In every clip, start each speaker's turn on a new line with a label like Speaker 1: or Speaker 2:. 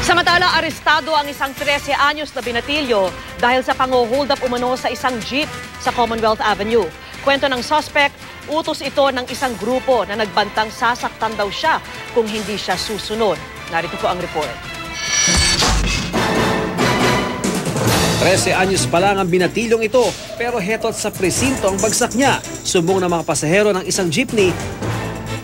Speaker 1: Samantala, arestado ang isang 13 anyos na binatilyo dahil sa pang-hold up umano sa isang jeep sa Commonwealth Avenue. Kwento ng suspect, utos ito ng isang grupo na nagbantang sasaktan daw siya kung hindi siya susunod. Narito po ang report.
Speaker 2: 13 anyos pa lang ang binatilyong ito, pero hetot sa presinto ang bagsak niya. Sumbong ng mga pasahero ng isang jeepney.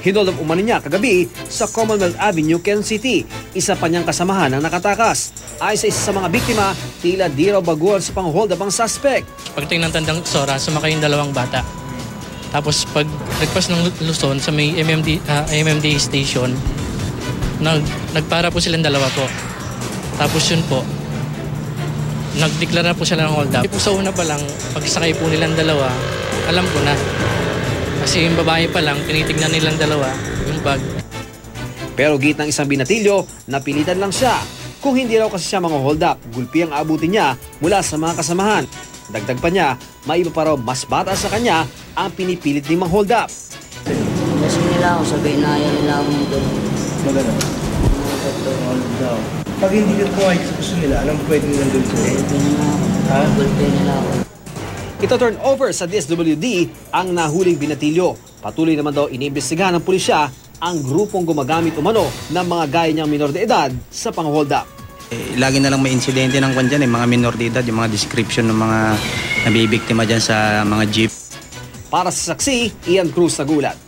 Speaker 2: Hinold up umano niya kagabi sa Commonwealth Avenue, Quezon City. Isa pa niyang kasamahan ang nakatakas. Ayon sa isa sa mga biktima, tila di raw baguhan sa pang-hold up ang suspect.
Speaker 3: Pagdating ng Tandang Sora, sumakay yung dalawang bata. Tapos pag nagpas ng Luzon sa may MMD station, nagpara po silang dalawa po. Tapos yun po, nagdeklara po sila ng hold up. Po sa una pa lang, pagsakay po nilang dalawa, alam ko na. Kasi yung babae pa lang, tinitignan nilang dalawa yung bag.
Speaker 2: Pero gitnang isang binatilyo, napilitan lang siya. Kung hindi raw kasi siya mga hold up, gulpi ang abutin niya mula sa mga kasamahan. Dagdag pa niya, may iba pa raw mas bata sa kanya ang pinipilit ni mang hold up.
Speaker 4: Kasi nila ako, sabihin na yan nila akong doon.
Speaker 5: Maganda. Pag hindi ka kumain sa gusto nila, anong pwede nila doon sa
Speaker 4: Gulpi nila ako. Gulpi nila ako.
Speaker 2: Ito turn over sa DSWD ang nahuling binatilyo. Patuloy naman daw iniimbestigahan ng pulisya ang grupong gumagamit umano ng mga gaya niyang minor de edad sa pang-hold up.
Speaker 6: Lagi na lang may insidente ng kwan dyan, mga minor de edad, yung mga description ng mga nabibiktima dyan sa mga jeep.
Speaker 2: Para sa saksi, Ian Cruz Nagulat.